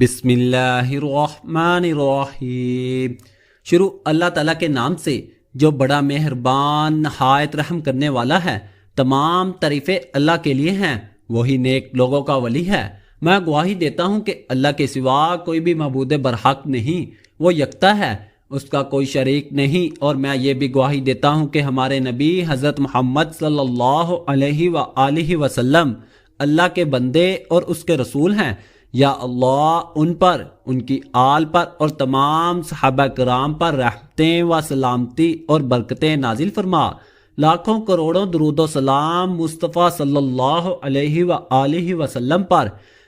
بسم اللہ الرحمن الرحیم۔ شروع اللہ تعالیٰ کے نام سے جو بڑا مہربان نہایت رحم کرنے والا ہے۔ تمام تعریفیں اللہ کے لیے ہیں، وہی نیک لوگوں کا ولی ہے۔ میں گواہی دیتا ہوں کہ اللہ کے سوا کوئی بھی معبود برحق نہیں، وہ یکتا ہے، اس کا کوئی شریک نہیں۔ اور میں یہ بھی گواہی دیتا ہوں کہ ہمارے نبی حضرت محمد صلی اللہ علیہ وآلہ وسلم اللہ کے بندے اور اس کے رسول ہیں۔ یا اللہ ان پر، ان کی آل پر اور تمام صحابہ کرام پر رحمتیں و سلامتی اور برکتیں نازل فرما۔ لاکھوں کروڑوں درود و سلام مصطفیٰ صلی اللہ علیہ وآلہ وسلم پر،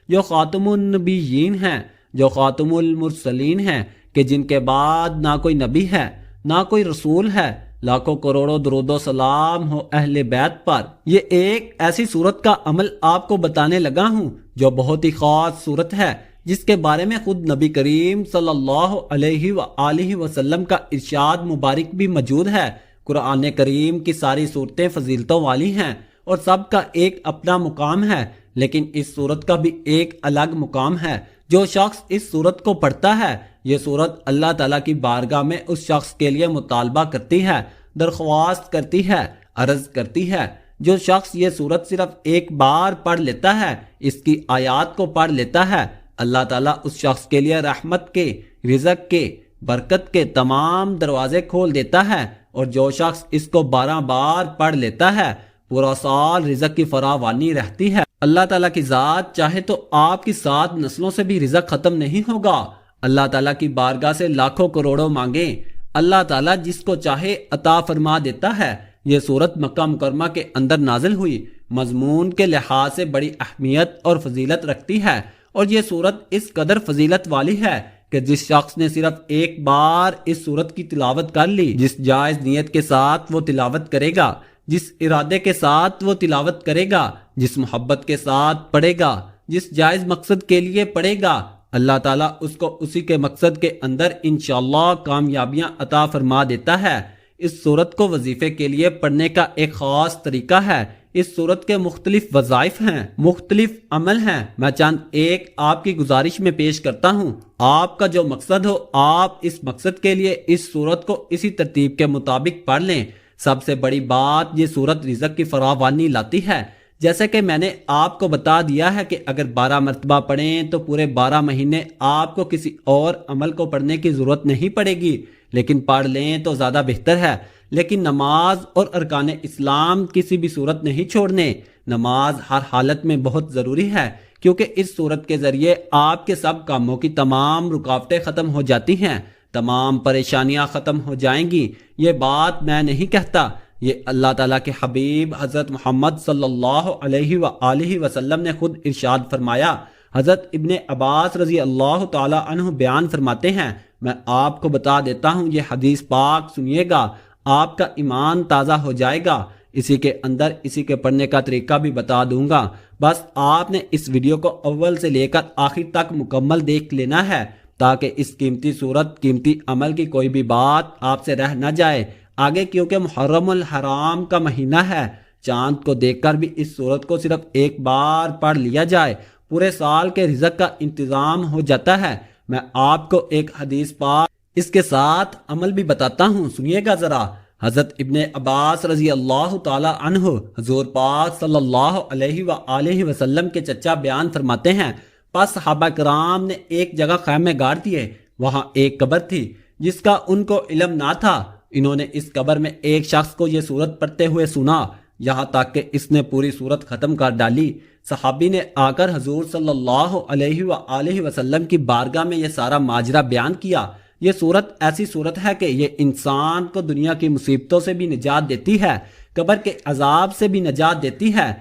جو خاتم النبیین ہیں، جو خاتم المرسلین ہیں، کہ جن کے بعد نہ کوئی نبی ہے نہ کوئی رسول ہے۔ لاکھوں کروڑوں درود و سلام ہو اہل بیت پر۔ یہ ایک ایسی صورت کا عمل آپ کو بتانے لگا ہوں جو بہت ہی خاص صورت ہے، جس کے بارے میں خود نبی کریم صلی اللہ علیہ وآلہ وسلم کا ارشاد مبارک بھی موجود ہے۔ قرآن کریم کی ساری صورتیں فضیلتوں والی ہیں اور سب کا ایک اپنا مقام ہے، لیکن اس صورت کا بھی ایک الگ مقام ہے۔ جو شخص اس صورت کو پڑھتا ہے، یہ صورت اللہ تعالیٰ کی بارگاہ میں اس شخص کے لیے مطالبہ کرتی ہے، درخواست کرتی ہے، عرض کرتی ہے۔ جو شخص یہ صورت صرف ایک بار پڑھ لیتا ہے، اس کی آیات کو پڑھ لیتا ہے، اللہ تعالیٰ اس شخص کے لیے رحمت کے، رزق کے، برکت کے تمام دروازے کھول دیتا ہے۔ اور جو شخص اس کو 12 بار پڑھ لیتا ہے، پورا سال رزق کی فراوانی رہتی ہے۔ اللہ تعالیٰ کی ذات چاہے تو آپ کی 7 نسلوں سے بھی رزق ختم نہیں ہوگا۔ اللہ تعالیٰ کی بارگاہ سے لاکھوں کروڑوں مانگیں، اللہ تعالیٰ جس کو چاہے عطا فرما دیتا ہے۔ یہ صورت مکہ مکرمہ کے اندر نازل ہوئی، مضمون کے لحاظ سے بڑی اہمیت اور فضیلت رکھتی ہے، اور یہ صورت اس قدر فضیلت والی ہے کہ جس شخص نے صرف ایک بار اس صورت کی تلاوت کر لی، جس جائز نیت کے ساتھ وہ تلاوت کرے گا، جس ارادے کے ساتھ وہ تلاوت کرے گا، جس محبت کے ساتھ پڑھے گا، جس جائز مقصد کے لیے پڑھے گا، اللہ تعالیٰ اس کو اسی کے مقصد کے اندر انشاءاللہ کامیابیاں عطا فرما دیتا ہے۔ اس صورت کو وظیفے کے لیے پڑھنے کا ایک خاص طریقہ ہے۔ اس صورت کے مختلف وظائف ہیں، مختلف عمل ہیں۔ میں چند ایک آپ کی گزارش میں پیش کرتا ہوں۔ آپ کا جو مقصد ہو، آپ اس مقصد کے لیے اس صورت کو اسی ترتیب کے مطابق پڑھ لیں۔ سب سے بڑی بات، یہ صورت رزق کی فراوانی لاتی ہے۔ جیسے کہ میں نے آپ کو بتا دیا ہے کہ اگر 12 مرتبہ پڑھیں تو پورے 12 مہینے آپ کو کسی اور عمل کو پڑھنے کی ضرورت نہیں پڑے گی، لیکن پڑھ لیں تو زیادہ بہتر ہے۔ لیکن نماز اور ارکان اسلام کسی بھی صورت نہیں چھوڑنے۔ نماز ہر حالت میں بہت ضروری ہے، کیونکہ اس صورت کے ذریعے آپ کے سب کاموں کی تمام رکاوٹیں ختم ہو جاتی ہیں، تمام پریشانیاں ختم ہو جائیں گی۔ یہ بات میں نہیں کہتا، یہ اللہ تعالیٰ کے حبیب حضرت محمد صلی اللہ علیہ وآلہ وسلم نے خود ارشاد فرمایا۔ حضرت ابن عباس رضی اللہ تعالیٰ عنہ بیان فرماتے ہیں، میں آپ کو بتا دیتا ہوں، یہ حدیث پاک سنیے گا، آپ کا ایمان تازہ ہو جائے گا۔ اسی کے اندر اسی کے پڑھنے کا طریقہ بھی بتا دوں گا، بس آپ نے اس ویڈیو کو اول سے لے کر آخر تک مکمل دیکھ لینا ہے، تاکہ اس قیمتی صورت، قیمتی عمل کی کوئی بھی بات آپ سے رہ نہ جائے آگے، کیونکہ محرم الحرام کا مہینہ ہے۔ چاند کو دیکھ کر بھی اس صورت کو صرف ایک بار پڑھ لیا جائے، پورے سال کے رزق کا انتظام ہو جاتا ہے۔ میں آپ کو ایک حدیث پاک اس کے ساتھ عمل بھی بتاتا ہوں، سنیے گا ذرا۔ حضرت ابن عباس رضی اللہ تعالی عنہ حضور پاک صلی اللہ علیہ وآلہ وسلم کے چچا بیان فرماتے ہیں، پس صحابہ کرام نے ایک جگہ خیمے گاڑ دیے، وہاں ایک قبر تھی جس کا ان کو علم نہ تھا۔ انہوں نے اس قبر میں ایک شخص کو یہ صورت پڑھتے ہوئے سنا، یہاں تک کہ اس نے پوری صورت ختم کر ڈالی۔ صحابی نے آ کر حضور صلی اللہ علیہ وآلہ وسلم کی بارگاہ میں یہ سارا ماجرا بیان کیا۔ یہ صورت ایسی صورت ہے کہ یہ انسان کو دنیا کی مصیبتوں سے بھی نجات دیتی ہے، قبر کے عذاب سے بھی نجات دیتی ہے،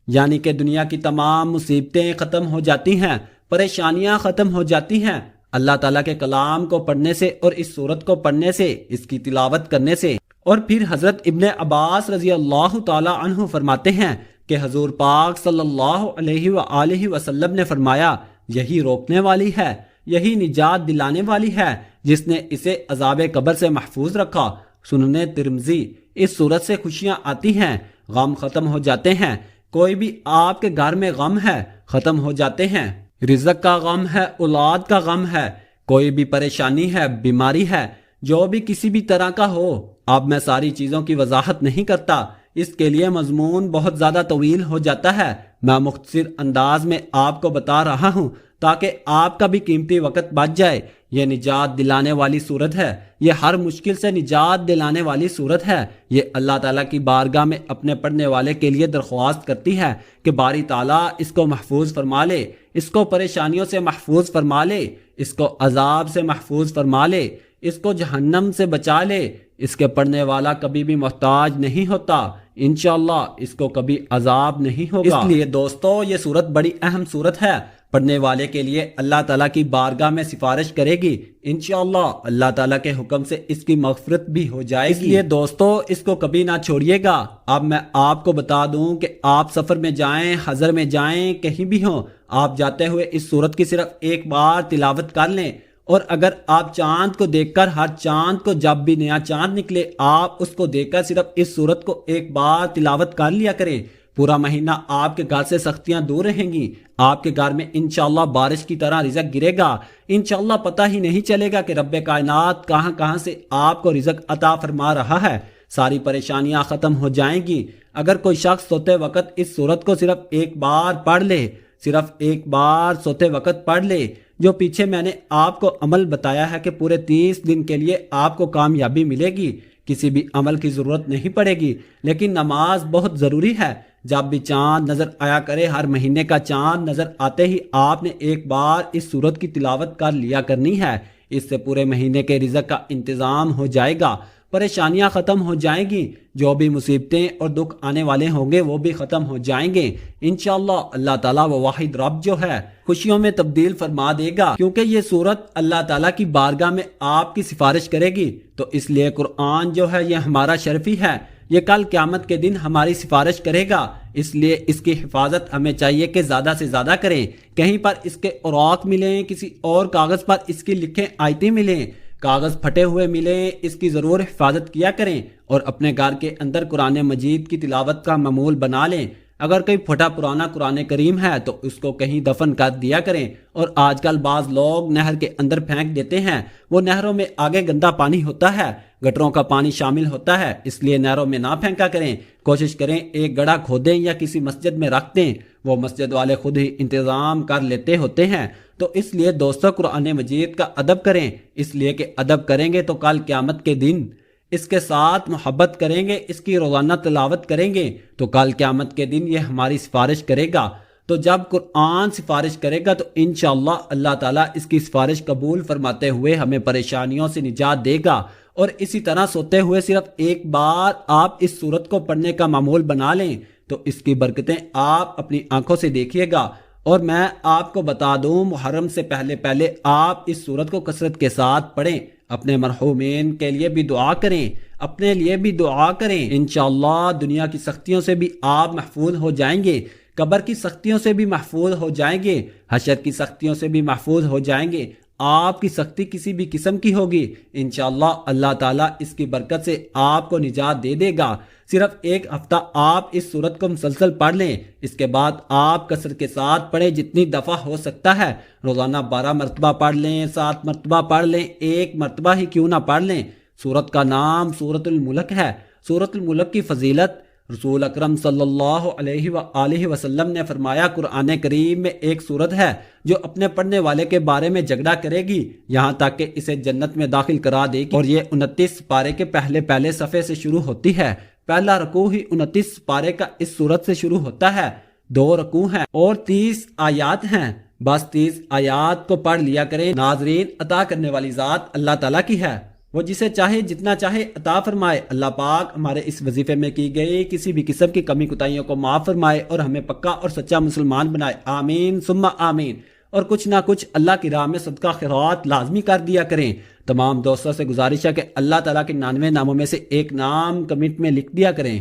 یعنی کہ دنیا کی تمام مصیبتیں ختم ہو جاتی ہیں، پریشانیاں ختم ہو جاتی ہیں اللہ تعالیٰ کے کلام کو پڑھنے سے اور اس صورت کو پڑھنے سے، اس کی تلاوت کرنے سے۔ اور پھر حضرت ابن عباس رضی اللہ تعالی عنہ فرماتے ہیں کہ حضور پاک صلی اللہ علیہ وآلہ وسلم نے فرمایا، یہی روکنے والی ہے، یہی نجات دلانے والی ہے جس نے اسے عذاب قبر سے محفوظ رکھا۔ سنن ترمذی۔ اس صورت سے خوشیاں آتی ہیں، غم ختم ہو جاتے ہیں، کوئی بھی آپ کے گھر میں غم ہے ختم ہو جاتے ہیں۔ رزق کا غم ہے، اولاد کا غم ہے، کوئی بھی پریشانی ہے، بیماری ہے، جو بھی کسی بھی طرح کا ہو، اب میں ساری چیزوں کی وضاحت نہیں کرتا، اس کے لیے مضمون بہت زیادہ طویل ہو جاتا ہے۔ میں مختصر انداز میں آپ کو بتا رہا ہوں تاکہ آپ کا بھی قیمتی وقت بچ جائے۔ یہ نجات دلانے والی صورت ہے، یہ ہر مشکل سے نجات دلانے والی صورت ہے۔ یہ اللہ تعالیٰ کی بارگاہ میں اپنے پڑھنے والے کے لیے درخواست کرتی ہے کہ باری تعالیٰ اس کو محفوظ فرما لے، اس کو پریشانیوں سے محفوظ فرما لے، اس کو عذاب سے محفوظ فرما لے، اس کو جہنم سے بچا لے۔ اس کے پڑھنے والا کبھی بھی محتاج نہیں ہوتا، انشاءاللہ اس کو کبھی عذاب نہیں ہوگا۔ اس لیے دوستو یہ صورت بڑی اہم صورت ہے، پڑھنے والے کے لیے اللہ تعالیٰ کی بارگاہ میں سفارش کرے گی، انشاءاللہ اللہ تعالیٰ کے حکم سے اس کی مغفرت بھی ہو جائے گی۔ اس لیے دوستو اس کو کبھی نہ چھوڑیے گا۔ اب میں آپ کو بتا دوں کہ آپ سفر میں جائیں، حضر میں جائیں، کہیں بھی ہوں، آپ جاتے ہوئے اس صورت کی صرف ایک بار تلاوت کر لیں، اور اگر آپ چاند کو دیکھ کر، ہر چاند کو جب بھی نیا چاند نکلے، آپ اس کو دیکھ کر صرف اس صورت کو ایک بار تلاوت کر لیا کریں، پورا مہینہ آپ کے گھر سے سختیاں دور رہیں گی، آپ کے گھر میں انشاءاللہ بارش کی طرح رزق گرے گا، انشاءاللہ پتہ ہی نہیں چلے گا کہ رب کائنات کہاں کہاں سے آپ کو رزق عطا فرما رہا ہے، ساری پریشانیاں ختم ہو جائیں گی۔ اگر کوئی شخص سوتے وقت اس صورت کو صرف ایک بار پڑھ لے، صرف ایک بار سوتے وقت پڑھ لے، جو پیچھے میں نے آپ کو عمل بتایا ہے کہ پورے 30 دن کے لیے آپ کو کامیابی ملے گی، کسی بھی عمل کی ضرورت نہیں پڑے گی، لیکن نماز بہت ضروری ہے۔ جب بھی چاند نظر آیا کرے، ہر مہینے کا چاند نظر آتے ہی آپ نے ایک بار اس سورت کی تلاوت کر لیا کرنی ہے، اس سے پورے مہینے کے رزق کا انتظام ہو جائے گا، پریشانیاں ختم ہو جائیں گی، جو بھی مصیبتیں اور دکھ آنے والے ہوں گے وہ بھی ختم ہو جائیں گے، انشاءاللہ اللہ تعالیٰ وہ واحد رب جو ہے خوشیوں میں تبدیل فرما دے گا، کیونکہ یہ صورت اللہ تعالیٰ کی بارگاہ میں آپ کی سفارش کرے گی۔ تو اس لیے قرآن جو ہے یہ ہمارا شرفی ہے، یہ کل قیامت کے دن ہماری سفارش کرے گا، اس لیے اس کی حفاظت ہمیں چاہیے کہ زیادہ سے زیادہ کریں، کہیں پر اس کے اوراق ملیں، کسی اور کاغذ پر اس کی لکھیں آیتیں ملیں، کاغذ پھٹے ہوئے ملیں، اس کی ضرور حفاظت کیا کریں، اور اپنے گھر کے اندر قرآن مجید کی تلاوت کا معمول بنا لیں۔ اگر کوئی پھٹا پرانا قرآن کریم ہے تو اس کو کہیں دفن کر دیا کریں، اور آج کل بعض لوگ نہر کے اندر پھینک دیتے ہیں، وہ نہروں میں آگے گندا پانی ہوتا ہے، گٹروں کا پانی شامل ہوتا ہے، اس لیے نہروں میں نہ پھینکا کریں، کوشش کریں ایک گڑھا کھودیں یا کسی مسجد میں رکھ دیں، وہ مسجد والے خود ہی انتظام کر لیتے ہوتے ہیں۔ تو اس لیے دوستو قرآن مجید کا ادب کریں، اس لیے کہ ادب کریں گے تو کل قیامت کے دن اس کے ساتھ محبت کریں گے، اس کی روزانہ تلاوت کریں گے تو کل قیامت کے دن یہ ہماری سفارش کرے گا۔ تو جب قرآن سفارش کرے گا تو انشاءاللہ اللہ تعالیٰ اس کی سفارش قبول فرماتے ہوئے ہمیں پریشانیوں سے نجات دے گا۔ اور اسی طرح سوتے ہوئے صرف ایک بار آپ اس سورت کو پڑھنے کا معمول بنا لیں تو اس کی برکتیں آپ اپنی آنکھوں سے دیکھیے گا۔ اور میں آپ کو بتا دوں، محرم سے پہلے پہلے آپ اس سورت کو کثرت کے ساتھ پڑھیں، اپنے مرحومین کے لیے بھی دعا کریں، اپنے لیے بھی دعا کریں، انشاءاللہ دنیا کی سختیوں سے بھی آپ محفوظ ہو جائیں گے، قبر کی سختیوں سے بھی محفوظ ہو جائیں گے، حشر کی سختیوں سے بھی محفوظ ہو جائیں گے۔ آپ کی سختی کسی بھی قسم کی ہوگی، انشاءاللہ اللہ تعالیٰ اس کی برکت سے آپ کو نجات دے دے گا۔ صرف ایک ہفتہ آپ اس سورت کو مسلسل پڑھ لیں، اس کے بعد آپ کثرت کے ساتھ پڑھیں، جتنی دفعہ ہو سکتا ہے، روزانہ 12 مرتبہ پڑھ لیں، 7 مرتبہ پڑھ لیں، 1 مرتبہ ہی کیوں نہ پڑھ لیں۔ سورت کا نام سورت الملک ہے۔ سورت الملک کی فضیلت، رسول اکرم صلی اللہ علیہ وآلہ وسلم نے فرمایا، قرآن کریم میں ایک سورت ہے جو اپنے پڑھنے والے کے بارے میں جھگڑا کرے گی یہاں تک کہ اسے جنت میں داخل کرا دے گی، اور یہ 29 پارے کے پہلے صفحے سے شروع ہوتی ہے۔ پہلا رکوع ہی 29 پارے کا اس سورت سے شروع ہوتا ہے، 2 رکوع ہیں اور 30 آیات ہیں، بس 30 آیات کو پڑھ لیا کریں۔ ناظرین، عطا کرنے والی ذات اللہ تعالیٰ کی ہے، وہ جسے چاہے جتنا چاہے عطا فرمائے۔ اللہ پاک ہمارے اس وظیفے میں کی گئی کسی بھی قسم کی کمی کوتاہیوں کو معاف فرمائے اور ہمیں پکا اور سچا مسلمان بنائے، آمین ثم آمین۔ اور کچھ نہ کچھ اللہ کی راہ میں صدقہ خیرات لازمی کر دیا کریں۔ تمام دوستوں سے گزارش ہے کہ اللہ تعالیٰ کے 99 ناموں میں سے ایک نام کمنٹ میں لکھ دیا کریں۔